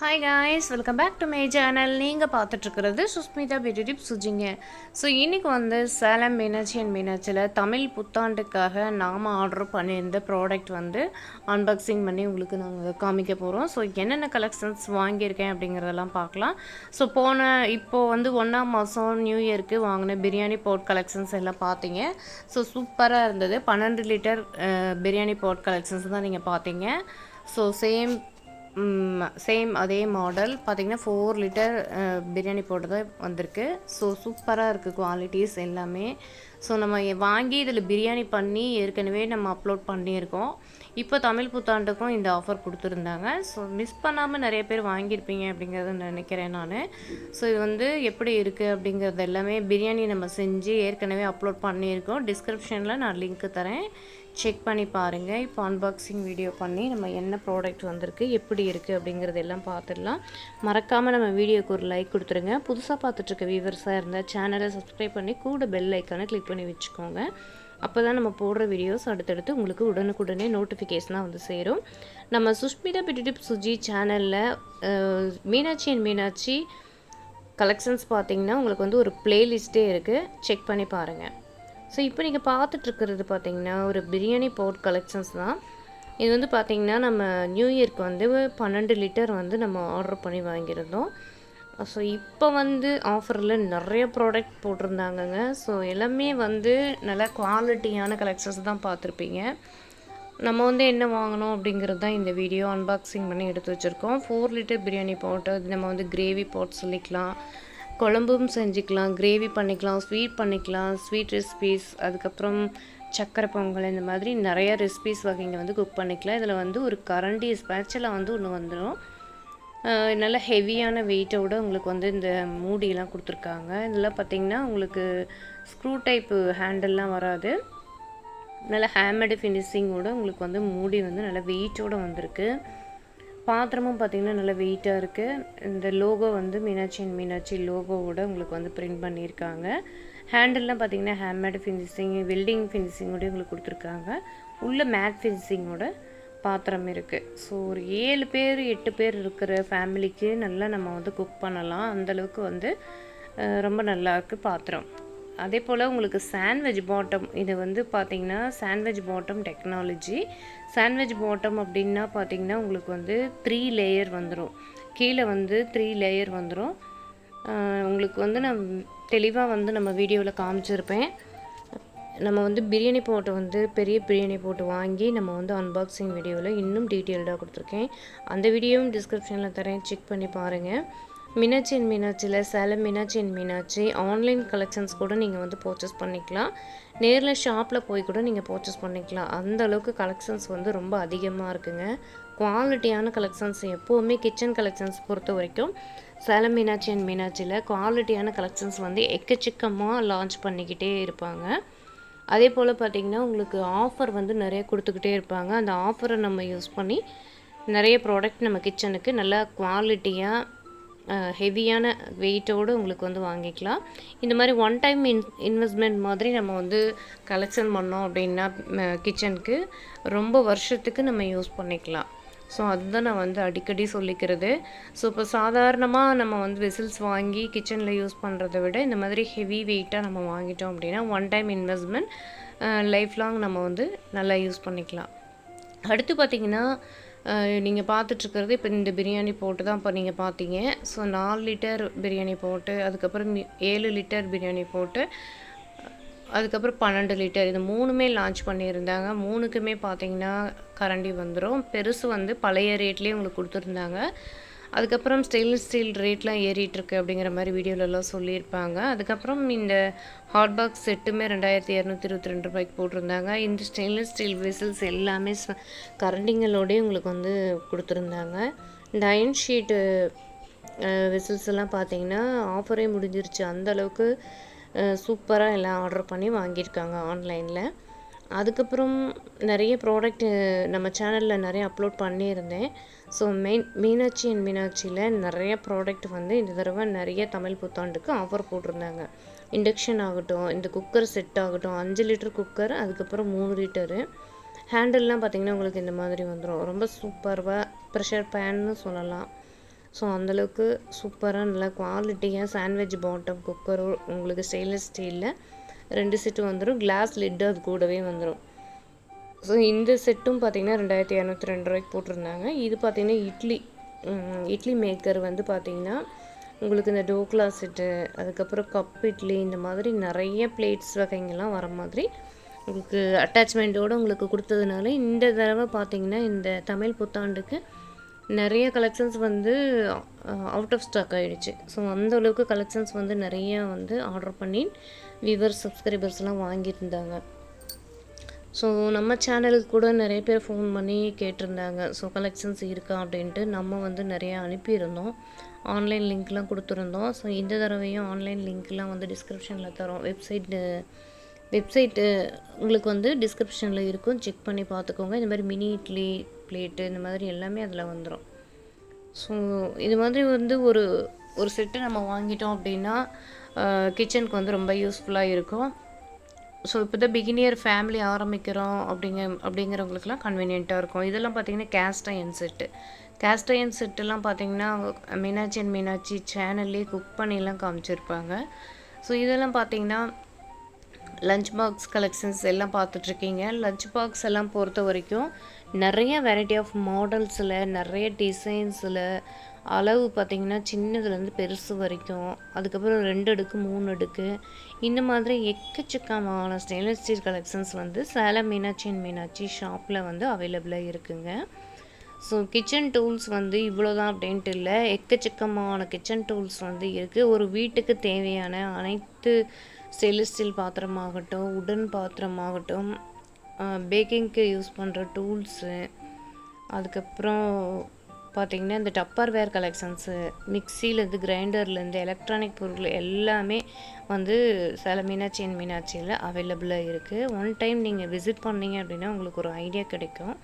Hi guys, welcome back to my channel. நீங்கள் பார்த்துட்ருக்கிறது Sushmita beauty tips சுஜிங்க. So இன்றைக்கி வந்து Salem Meenakshi and மீனாட்சியில் Tamil புத்தாண்டுக்காக நாம் ஆர்டர் பண்ணியிருந்த ப்ராடக்ட் வந்து அன்பாக்சிங் பண்ணி உங்களுக்கு நாங்கள் காமிக்க போகிறோம். ஸோ என்னென்ன கலெக்ஷன்ஸ் வாங்கியிருக்கேன் அப்படிங்கிறதெல்லாம் பார்க்கலாம். ஸோ இப்போது வந்து 1ஆம் மாதம் நியூ இயருக்கு வாங்கின பிரியாணி போட் கலெக்ஷன்ஸ் எல்லாம் பார்த்தீங்க. ஸோ சூப்பராக இருந்தது. 12 லிட்டர் பிரியாணி போட் கலெக்ஷன்ஸ் தான் நீங்கள் பார்த்தீங்க. ஸோ சேம் அதே மாடல் பார்த்திங்கன்னா 4 லிட்டர் பிரியாணி போட்டு தான் வந்திருக்கு. ஸோ சூப்பராக இருக்குது குவாலிட்டிஸ் எல்லாமே. ஸோ நம்ம வாங்கி இதில் பிரியாணி பண்ணி ஏற்கனவே நம்ம அப்லோட் பண்ணியிருக்கோம். இப்போ தமிழ் புத்தாண்டுக்கும் இந்த ஆஃபர் கொடுத்துருந்தாங்க. ஸோ மிஸ் பண்ணாமல் நிறைய பேர் வாங்கியிருப்பீங்க அப்படிங்கிறத நினைக்கிறேன் நான். ஸோ இது வந்து எப்படி இருக்குது அப்படிங்கிறது எல்லாமே பிரியாணி நம்ம செஞ்சு ஏற்கனவே அப்லோட் பண்ணியிருக்கோம். டிஸ்கிரிப்ஷனில் நான் லிங்க்கு தரேன், செக் பண்ணி பாருங்கள். இப்போ அன்பாக்சிங் வீடியோ பண்ணி நம்ம என்ன ப்ராடக்ட் வந்திருக்கு, எப்படி இருக்குது அப்படிங்கிறது எல்லாம் பார்த்துடலாம். மறக்காமல் நம்ம வீடியோக்கு ஒரு லைக் கொடுத்துருங்க. புதுசாக பார்த்துட்ருக்க வியூவர்ஸாக இருந்தால் சேனலை சப்ஸ்கிரைப் பண்ணி கூட பெல் ஐக்கானை கிளிக் பண்ணி வச்சுக்கோங்க. அப்போ தான் நம்ம போடுற வீடியோஸ் அடுத்தடுத்து உங்களுக்கு உடனுக்குடனே நோட்டிஃபிகேஷனாக வந்து சேரும். நம்ம சுஷ்மிதா பியூட்டி டிப்ஸ் சுஜி சேனலில் மீனாட்சி அண்ட் மீனாட்சி கலெக்ஷன்ஸ் பார்த்திங்கன்னா உங்களுக்கு வந்து ஒரு பிளேலிஸ்ட்டே இருக்குது, செக் பண்ணி பாருங்கள். ஸோ இப்போ நீங்கள் பார்த்துட்ருக்கிறது பார்த்திங்கன்னா ஒரு பிரியாணி போட் கலெக்ஷன்ஸ் தான். இது வந்து பார்த்திங்கன்னா நம்ம நியூ இயர்க்கு வந்து 12 லிட்டர் வந்து நம்ம ஆர்டர் பண்ணி வாங்கியிருந்தோம். ஸோ இப்போ வந்து ஆஃபரில் நிறைய ப்ராடக்ட் போட்டிருந்தாங்கங்க. ஸோ எல்லாமே வந்து நல்ல குவாலிட்டியான கலெக்ஷன்ஸ் தான் பார்த்துருப்பீங்க. நம்ம வந்து என்ன வாங்கணும் அப்படிங்கிறது தான் இந்த வீடியோ அன்பாக்சிங் பண்ணி எடுத்து வச்சுருக்கோம். 4 லிட்டர் பிரியாணி போட்டு நம்ம வந்து கிரேவி போட் சொல்லிக்கலாம், குழம்பும் செஞ்சுக்கலாம், கிரேவி பண்ணிக்கலாம், ஸ்வீட் பண்ணிக்கலாம், ஸ்வீட் ரெசிபீஸ், அதுக்கப்புறம் சக்கரை பொங்கல், இந்த மாதிரி நிறைய ரெசிபீஸ் வகைங்க வந்து குக் பண்ணிக்கலாம். இதில் வந்து ஒரு கரண்டி ஸ்பேச்சலாக வந்து ஒன்று வந்துடும். நல்ல ஹெவியான வெயிட்டோட உங்களுக்கு வந்து இந்த மூடியெல்லாம் கொடுத்துருக்காங்க. இதெல்லாம் பார்த்திங்கன்னா உங்களுக்கு ஸ்க்ரூ டைப்பு ஹேண்டல்லாம் வராது. நல்ல ஹேமடு ஃபினிஷிங்கோட உங்களுக்கு வந்து மூடி வந்து நல்ல வெயிட்டோடு வந்திருக்கு. பாத்திரமும் பார்த்திங்கன்னா நல்லா வெயிட்டாக இருக்குது. இந்த லோகோ வந்து மீனாட்சி அண்ட் மீனாட்சி லோகோவோட உங்களுக்கு வந்து பிரிண்ட் பண்ணியிருக்காங்க. ஹேண்டில்லாம் பார்த்திங்கன்னா ஹேண்ட்மேட் ஃபினிஷிங், வெல்டிங் ஃபினிஷிங்கோட உங்களுக்கு கொடுத்துருக்காங்க. உள்ள மேட் ஃபினிஷிங்கோட பாத்திரம் இருக்குது. ஸோ ஒரு 7 பேர் 8 பேர் இருக்கிற ஃபேமிலிக்கு நல்லா நம்ம வந்து குக் பண்ணலாம். அந்தளவுக்கு வந்து ரொம்ப நல்லா இருக்குது பாத்திரம். அதே போல் உங்களுக்கு சாண்ட்விச் பாட்டம், இது வந்து பார்த்திங்கன்னா sandwich bottom technology. Sandwich bottom அப்படின்னா பார்த்திங்கன்னா உங்களுக்கு வந்து 3 லேயர் வந்துடும். கீழே வந்து 3 லேயர் வந்துடும். உங்களுக்கு வந்து நான் தெளிவாக வந்து நம்ம வீடியோவில் காமிச்சிருப்பேன். நம்ம வந்து பிரியாணி போட்டு வந்து பெரிய பிரியாணி போட்டு வாங்கி நம்ம வந்து அன்பாக்சிங் வீடியோவில் இன்னும் டீட்டெயில்டாக கொடுத்துருக்கேன். அந்த வீடியோவும் டிஸ்கிரிப்ஷனில் தரேன், செக் பண்ணி பாருங்கள். மீனாட்சி அண்ட் மீனாட்சியில் Salem Meenakshi and Meenakshi online collections கூட நீங்கள் வந்து பர்ச்சேஸ் பண்ணிக்கலாம். நேரில் ஷாப்பில் போய் கூட நீங்கள் பர்ச்சேஸ் பண்ணிக்கலாம். அந்த அளவுக்கு கலெக்ஷன்ஸ் வந்து ரொம்ப அதிகமாக இருக்குங்க. குவாலிட்டியான கலெக்ஷன்ஸ் எப்போவுமே கிச்சன் கலெக்ஷன்ஸ் பொறுத்த வரைக்கும் சேலம் மீனாட்சி அண்ட் மீனாட்சியில் குவாலிட்டியான கலெக்ஷன்ஸ் வந்து எக்கச்சக்கமாக லான்ச் பண்ணிக்கிட்டே இருப்பாங்க. அதே போல் பார்த்திங்கன்னா உங்களுக்கு ஆஃபர் வந்து நிறைய கொடுத்துக்கிட்டே இருப்பாங்க. அந்த ஆஃபரை நம்ம யூஸ் பண்ணி நிறைய ப்ராடக்ட் நம்ம கிச்சனுக்கு நல்லா குவாலிட்டியாக ஹெவியான வெயிட்டோடு உங்களுக்கு வந்து வாங்கிக்கலாம். இந்த மாதிரி ஒன் டைம் இன்வெஸ்ட்மெண்ட் மாதிரி நம்ம வந்து கலெக்ஷன் பண்ணோம் அப்படின்னா கிச்சனுக்கு ரொம்ப வருஷத்துக்கு நம்ம யூஸ் பண்ணிக்கலாம். ஸோ அதுதான் நான் வந்து அடிக்கடி சொல்லிக்கிறது. ஸோ இப்போ சாதாரணமாக நம்ம வந்து வெசில்ஸ் வாங்கி கிச்சனில் யூஸ் பண்ணுறதை விட இந்த மாதிரி ஹெவி வெயிட்டாக நம்ம வாங்கிட்டோம் அப்படின்னா one time investment, life long நம்ம வந்து நல்லா யூஸ் பண்ணிக்கலாம். அடுத்து பார்த்திங்கன்னா நீங்கள் பார்த்துட்ருக்கிறது இப்போ இந்த பிரியாணி போட்டு தான் இப்போ நீங்கள் பார்த்தீங்க. ஸோ 4 லிட்டர் பிரியாணி போட்டு, அதுக்கப்புறம் 7 லிட்டர் பிரியாணி போட்டு, அதுக்கப்புறம் 12 லிட்டர், இது 3மே லான்ச் பண்ணியிருந்தாங்க. 3க்குமே பார்த்திங்கன்னா கரண்டி வந்துடும். பெருசு வந்து பழைய ரேட்லேயே உங்களுக்கு கொடுத்துருந்தாங்க. அதுக்கப்புறம் ஸ்டெயின்லெஸ் ஸ்டீல் ரேட்லாம் ஏறிட்டுருக்கு அப்படிங்கிற மாதிரி வீடியோலலாம் சொல்லியிருப்பாங்க. அதுக்கப்புறம் இந்த ஹாட் பாக்ஸ் செட்டுமே 2222 ரூபாய்க்கு போட்டிருந்தாங்க. இந்த ஸ்டெயின்லெஸ் ஸ்டீல் வெசல்ஸ் எல்லாமே கரண்டிங்களோடய உங்களுக்கு வந்து கொடுத்துருந்தாங்க. இந்த அயன் ஷீட்டு வெசல்ஸ் எல்லாம் பார்த்திங்கன்னா ஆஃபரே முடிஞ்சிருச்சு. அந்தளவுக்கு சூப்பராக எல்லாம் ஆர்டர் பண்ணி வாங்கியிருக்காங்க ஆன்லைனில். அதுக்கப்புறம் நிறைய ப்ராடக்ட் நம்ம சேனலில் நிறைய அப்லோட் பண்ணியிருந்தேன். ஸோ மீனாட்சி அண்ட் மீனாட்சியில் நிறைய ப்ராடக்ட் வந்து இந்த தடவை நிறைய தமிழ் புத்தாண்டுக்கு ஆஃபர் போட்டிருந்தாங்க. இண்டக்ஷன் ஆகட்டும், இந்த குக்கர் செட் ஆகட்டும், 5 லிட்டர் குக்கர், அதுக்கப்புறம் 3 லிட்டரு ஹேண்டில்லாம் பார்த்திங்கன்னா உங்களுக்கு இந்த மாதிரி வந்துடும். ரொம்ப சூப்பராக ப்ரெஷர் பேன்னு சொல்லலாம். ஸோ அந்தளவுக்கு சூப்பராக நல்லா குவாலிட்டியாக சாண்ட்விச் பாட்டம் குக்கரும் உங்களுக்கு ஸ்டெயின்லெஸ் ஸ்டீலில் 2 செட்டு வந்துடும். கிளாஸ் லிட்டு அது கூடவே வந்துடும். ஸோ இந்த செட்டும் பார்த்திங்கன்னா 2202 ரூபாய்க்கு போட்டிருந்தாங்க. இது பார்த்திங்கன்னா இட்லி மேக்கர் வந்து பார்த்திங்கன்னா உங்களுக்கு இந்த டோக்லா செட்டு, அதுக்கப்புறம் கப் இட்லி, இந்த மாதிரி நிறைய பிளேட்ஸ் வகைங்கள்லாம் வர மாதிரி உங்களுக்கு அட்டாச்மெண்ட்டோடு உங்களுக்கு கொடுத்ததுனால இந்த தடவை பார்த்திங்கன்னா இந்த தமிழ் புத்தாண்டுக்கு நிறைய கலெக்ஷன்ஸ் வந்து அவுட் ஆஃப் ஸ்டாக் ஆகிடுச்சு. ஸோ அந்தளவுக்கு கலெக்ஷன்ஸ் வந்து நிறைய வந்து ஆர்டர் பண்ணி வியூவர்ஸ் சப்ஸ்கிரைபர்ஸ்லாம் வாங்கியிருந்தாங்க. ஸோ நம்ம சேனலுக்கு கூட நிறைய பேர் ஃபோன் பண்ணி கேட்டிருந்தாங்க. ஸோ கலெக்ஷன்ஸ் இருக்கா அப்படின்ட்டு நம்ம வந்து நிறையா அனுப்பியிருந்தோம். ஆன்லைன் லிங்க்லாம் கொடுத்துருந்தோம். ஸோ இந்த தடவையும் ஆன்லைன் லிங்க்லாம் வந்து டிஸ்கிரிப்ஷனில் தரோம். வெப்சைட்டு உங்களுக்கு வந்து டிஸ்கிரிப்ஷனில் இருக்கும், செக் பண்ணி பார்த்துக்கோங்க. இந்த மாதிரி மினி இட்லி பிளேட்டு இந்த மாதிரி எல்லாமே அதில் வந்துடும். ஸோ இது மாதிரி வந்து ஒரு செட்டு நம்ம வாங்கிட்டோம் அப்படின்னா கிச்சனுக்கு வந்து ரொம்ப யூஸ்ஃபுல்லாக இருக்கும். ஸோ இப்போ தான் பிகினியர் ஃபேமிலி ஆரம்பிக்கிறோம் அப்படிங்கிறவங்களுக்குலாம் கன்வீனியண்ட்டாக இருக்கும். இதெல்லாம் பார்த்திங்கன்னா கேஸ்ட் அயன் செட்டுலாம் பார்த்திங்கன்னா மீனாட்சி சேனல்லே குக் பண்ணிலாம் காமிச்சிருப்பாங்க. ஸோ இதெல்லாம் பார்த்திங்கன்னா லஞ்ச் பாக்ஸ் கலெக்ஷன்ஸ் எல்லாம் பார்த்துட்ருக்கீங்க. லஞ்ச் பாக்ஸ் எல்லாம் பொறுத்த வரைக்கும் நிறைய வெரைட்டி ஆஃப் மாடல்ஸில், நிறைய டிசைன்ஸில், அளவு பார்த்திங்கன்னா சின்னதுலேருந்து பெருசு வரைக்கும், அதுக்கப்புறம் 2 அடுக்கு 3 அடுக்கு இந்த மாதிரி எக்கச்சக்கமான ஸ்டெயின்லெஸ் ஸ்டீல் கலெக்ஷன்ஸ் வந்து சேலம் மீனாட்சி ஷாப்பில் வந்து அவைலபிளாக இருக்குங்க. ஸோ கிச்சன் டூல்ஸ் வந்து இவ்வளோதான் அப்படின்ட்டு இல்லை, எக்கச்சக்கமான கிச்சன் டூல்ஸ் வந்து இருக்குது. ஒரு வீட்டுக்கு தேவையான அனைத்து ஸ்டெயின்லெஸ் ஸ்டீல் பாத்திரமாகட்டும், உடன் பாத்திரமாகட்டும், பேக்கிங்க்கு யூஸ் பண்ணுற டூல்ஸு, அதுக்கப்புறம் பார்த்திங்கன்னா இந்த டப்பர்வேர் கலெக்ஷன்ஸு, மிக்சிலேருந்து கிரைண்டர்லேருந்து எலக்ட்ரானிக் பொருள் எல்லாமே வந்து சேலம் மீனாட்சியில் அவைலபிளாக இருக்குது. ஒன் டைம் நீங்கள் விசிட் பண்ணிங்க அப்படின்னா உங்களுக்கு ஒரு ஐடியா கிடைக்கும்.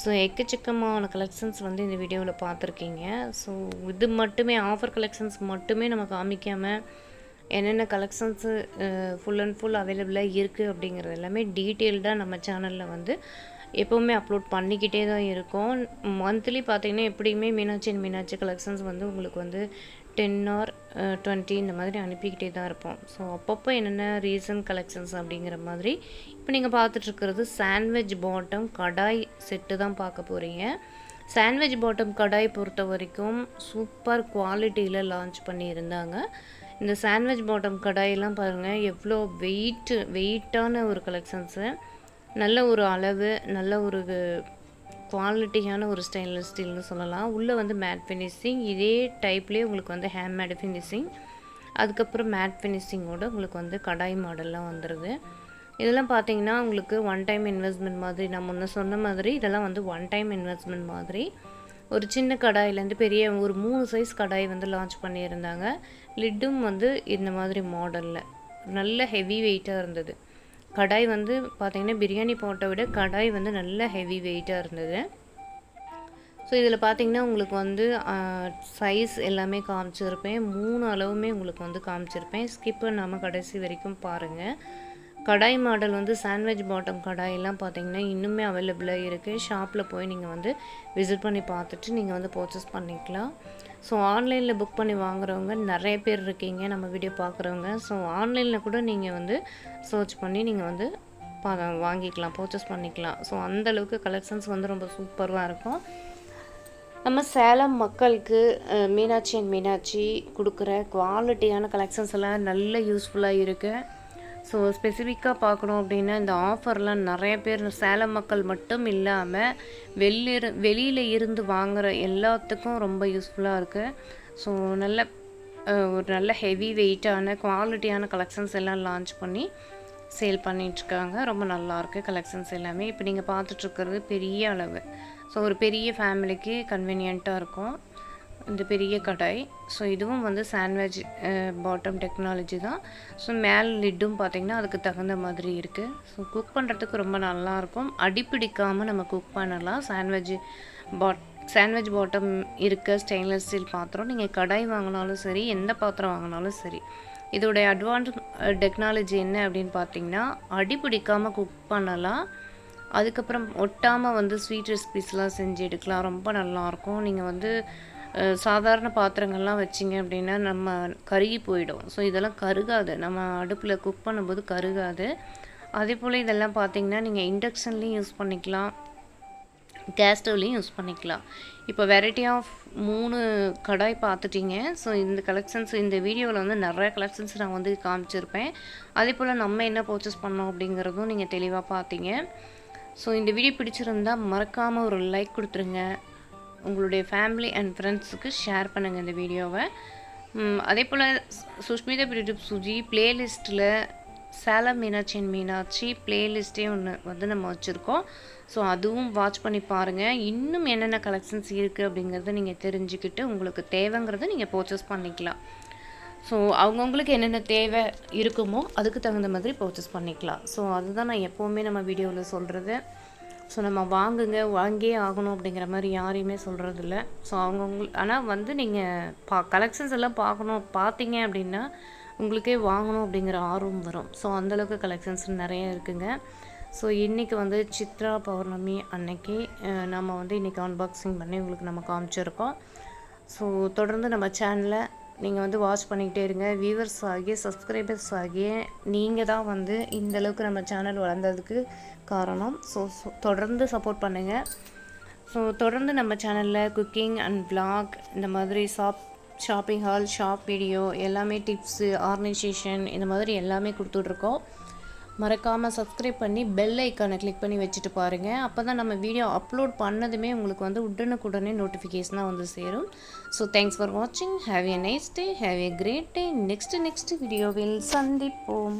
ஸோ எக்கச்சக்கமான கலெக்ஷன்ஸ் வந்து இந்த வீடியோவில் பார்த்துருக்கீங்க. ஸோ இது மட்டுமே ஆஃபர் கலெக்ஷன்ஸ் மட்டுமே நம்ம காமிக்காமல் என்னென்ன கலெக்ஷன்ஸு ஃபுல் அண்ட் ஃபுல் அவைலபிளாக இருக்குது அப்படிங்கிறது எல்லாமே டீட்டெயில்டாக நம்ம சேனலில் வந்து எப்போவுமே அப்லோட் பண்ணிக்கிட்டே தான் இருக்கும். மந்த்லி பார்த்திங்கன்னா எப்படியுமே மீனாட்சி கலெக்ஷன்ஸ் வந்து உங்களுக்கு வந்து 10 or 20 இந்த மாதிரி அனுப்பிக்கிட்டே தான் இருப்போம். ஸோ அப்பப்போ என்னென்ன ரீசன்ட் கலெக்ஷன்ஸ் அப்படிங்கிற மாதிரி இப்போ நீங்கள் பார்த்துட்ருக்கிறது சாண்ட்விச் பாட்டம் கடாய் செட்டு தான் பார்க்க போகிறீங்க. சாண்ட்விச் பாட்டம் கடாய் பொறுத்த வரைக்கும் சூப்பர் குவாலிட்டியில் லான்ச் பண்ணியிருந்தாங்க. இந்த சாண்ட்விச் பாட்டம் கடாயெல்லாம் பாருங்கள் எவ்வளோ வெயிட்டான ஒரு கலெக்ஷன்ஸு, நல்ல ஒரு அளவு, நல்ல ஒரு குவாலிட்டியான ஒரு ஸ்டெயின்லெஸ் ஸ்டீல்னு சொல்லலாம். உள்ளே வந்து மேட் ஃபினிஷிங், இதே டைப்லேயே உங்களுக்கு வந்து ஹேண்ட் ஃபினிஷிங், அதுக்கப்புறம் மேட் ஃபினிஷிங்கோட உங்களுக்கு வந்து கடாய் மாடல்லாம் வந்துடுது. இதெல்லாம் பார்த்தீங்கன்னா உங்களுக்கு ஒன் டைம் இன்வெஸ்ட்மெண்ட் மாதிரி, நான் முன்ன சொன்ன மாதிரி இதெல்லாம் வந்து ஒன் டைம் இன்வெஸ்ட்மெண்ட் மாதிரி. ஒரு சின்ன கடாயிலேருந்து பெரிய ஒரு 3 சைஸ் கடாய் வந்து லான்ச் பண்ணியிருந்தாங்க. லிட்டும் வந்து இந்த மாதிரி மாடலில் நல்ல ஹெவி வெயிட்டாக இருந்தது. கடாய் வந்து பார்த்திங்கன்னா பிரியாணி பாட்டை விட கடாய் வந்து நல்ல ஹெவி வெயிட்டாக இருந்தது. ஸோ இதில் பார்த்திங்கன்னா உங்களுக்கு வந்து சைஸ் எல்லாமே காமிச்சிருப்பேன், 3 அளவுமே உங்களுக்கு வந்து காமிச்சிருப்பேன். ஸ்கிப் பண்ணாமல் கடைசி வரைக்கும் பாருங்கள். கடாய் மாடல் வந்து சாண்ட்விச் பாட்டம் கடாயெல்லாம் பார்த்திங்கன்னா இன்னுமே அவைலபிளாக இருக்குது. ஷாப்பில் போய் நீங்கள் வந்து விசிட் பண்ணி பார்த்துட்டு நீங்கள் வந்து பர்ச்சேஸ் பண்ணிக்கலாம். ஸோ ஆன்லைனில் புக் பண்ணி வாங்குறவங்க நிறைய பேர் இருக்கீங்க, நம்ம வீடியோ பார்க்குறவங்க. ஸோ ஆன்லைனில் கூட நீங்கள் வந்து சர்ச் பண்ணி நீங்கள் வந்து வாங்கிக்கலாம், பர்ச்சேஸ் பண்ணிக்கலாம். ஸோ அந்தளவுக்கு கலெக்ஷன்ஸ் வந்து ரொம்ப சூப்பராக இருக்கும். நம்ம சேலம் மக்களுக்கு மீனாட்சி கொடுக்குற குவாலிட்டியான கலெக்ஷன்ஸ் எல்லாம் நல்ல யூஸ்ஃபுல்லாக இருக்குது. ஸோ ஸ்பெசிஃபிக்காக பார்க்கணும் அப்படின்னா இந்த ஆஃபர்லாம் நிறைய பேர் சேலம் மக்கள் மட்டும் இல்லாமல் வெளியில் இருந்து வாங்குகிற எல்லாத்துக்கும் ரொம்ப யூஸ்ஃபுல்லாக இருக்குது. ஸோ ஒரு நல்ல ஹெவி வெயிட்டான குவாலிட்டியான கலெக்ஷன்ஸ் எல்லாம் லான்ச் பண்ணி சேல் பண்ணிகிட்ருக்காங்க. ரொம்ப நல்லாயிருக்கு கலெக்ஷன்ஸ் எல்லாமே. இப்போ நீங்கள் பார்த்துட்ருக்கிறது பெரிய அளவு, ஸோ ஒரு பெரிய ஃபேமிலிக்கு கன்வீனியண்ட்டாக இருக்கும் இந்த பெரிய கடாய். ஸோ இதுவும் வந்து சாண்ட்விச் பாட்டம் டெக்னாலஜி தான். ஸோ மேல் லிட்டும் பார்த்திங்கன்னா அதுக்கு தகுந்த மாதிரி இருக்குது. ஸோ குக் பண்ணுறதுக்கு ரொம்ப நல்லாயிருக்கும், அடிப்பிடிக்காமல் நம்ம குக் பண்ணலாம். சாண்ட்விச் பாட்டம் இருக்க ஸ்டெயின்லெஸ் ஸ்டீல் பாத்திரம் நீங்கள் கடாய் வாங்கினாலும் சரி, எந்த பாத்திரம் வாங்கினாலும் சரி, இதோடைய அட்வான்ஸ் டெக்னாலஜி என்ன அப்படின்னு பார்த்திங்கன்னா அடிப்பிடிக்காமல் குக் பண்ணலாம். அதுக்கப்புறம் ஒட்டாமல் வந்து ஸ்வீட் ரெசிபீஸ்லாம் செஞ்சு எடுக்கலாம், ரொம்ப நல்லாயிருக்கும். நீங்கள் வந்து சாதாரண பாத்திரங்கள்லாம் வச்சிங்க அப்படின்னா நம்ம கருகி போயிடும். ஸோ இதெல்லாம் கருகாது, நம்ம அடுப்பில் குக் பண்ணும்போது கருகாது. அதே போல் இதெல்லாம் பார்த்திங்கன்னா நீங்கள் இண்டக்ஷன்லேயும் யூஸ் பண்ணிக்கலாம், கேஸ் ஸ்டவ்லேயும் யூஸ் பண்ணிக்கலாம். இப்போ வெரைட்டி ஆஃப் 3 கடாய் பார்த்துட்டிங்க. ஸோ இந்த கலெக்ஷன்ஸ் இந்த வீடியோவில் வந்து நிறைய கலெக்ஷன்ஸ் நான் வந்து காமிச்சிருப்பேன். அதே போல் நம்ம என்ன பர்ச்சேஸ் பண்ணோம் அப்படிங்கிறதும் நீங்கள் தெளிவாக பார்த்தீங்க. ஸோ இந்த வீடியோ பிடிச்சிருந்தா மறக்காமல் ஒரு லைக் கொடுத்துருங்க. உங்களுடைய ஃபேமிலி அண்ட் ஃப்ரெண்ட்ஸுக்கு ஷேர் பண்ணுங்கள் இந்த வீடியோவை. அதே போல் சுஷ்மிதா பியூட்டி சுஜி பிளேலிஸ்ட்டில் சேலம் மீனாட்சி மீனாட்சி பிளேலிஸ்ட்டே ஒன்று வந்து நம்ம வச்சுருக்கோம். ஸோ அதுவும் வாட்ச் பண்ணி பாருங்கள். இன்னும் என்னென்ன கலெக்ஷன்ஸ் இருக்குது அப்படிங்கிறத நீங்கள் தெரிஞ்சுக்கிட்டு உங்களுக்கு தேவைங்கிறத நீங்கள் பர்ச்சேஸ் பண்ணிக்கலாம். ஸோ அவங்கவுங்களுக்கு என்னென்ன தேவை இருக்குமோ அதுக்கு தகுந்த மாதிரி பர்ச்சேஸ் பண்ணிக்கலாம். ஸோ அதுதான் நான் எப்போவுமே நம்ம வீடியோவில் சொல்கிறது. ஸோ நம்ம வாங்குங்க, வாங்கியே ஆகணும் அப்படிங்கிற மாதிரி யாரையுமே சொல்கிறதில்ல. ஸோ ஆனால் வந்து நீங்கள் கலெக்ஷன்ஸ் எல்லாம் பார்த்தீங்க அப்படின்னா உங்களுக்கே வாங்கணும் அப்படிங்கிற ஆர்வம் வரும். ஸோ அந்தளவுக்கு கலெக்ஷன்ஸ் நிறைய இருக்குங்க. ஸோ இன்றைக்கி வந்து சித்ரா பௌர்ணமி அன்னைக்கு நம்ம வந்து இன்றைக்கி அன்பாக்சிங் பண்ணி உங்களுக்கு நம்ம காமிச்சிருக்கோம். ஸோ தொடர்ந்து நம்ம சேனலை நீங்கள் வந்து வாட்ச் பண்ணிக்கிட்டே இருங்க. வியூவர்ஸ் ஆகிய சப்ஸ்கிரைபர்ஸ் ஆகிய நீங்கள் தான் வந்து இந்தளவுக்கு நம்ம சேனல் வளர்ந்ததுக்கு காரணம். ஸோ தொடர்ந்து சப்போர்ட் பண்ணுங்கள். ஸோ தொடர்ந்து நம்ம சேனலில் குக்கிங் அண்ட் vlog இந்த மாதிரி ஷாப்பிங் ஹால், ஷாப் வீடியோ எல்லாமே, டிப்ஸு, ஆர்கனைசேஷன் இந்த மாதிரி எல்லாமே கொடுத்துட்ருக்கோம். மறக்காமல் சப்ஸ்கிரைப் பண்ணி பெல் ஐக்கானை கிளிக் பண்ணி வச்சுட்டு பாருங்கள். அப்போ தான் நம்ம வீடியோ அப்லோட் பண்ணதுமே உங்களுக்கு வந்து உடனுக்குடனே நோட்டிஃபிகேஷனாக வந்து சேரும். ஸோ தேங்க்ஸ் ஃபார் வாட்சிங். Have a nice day, have a great day. Next வீடியோவில் சந்திப்போம்.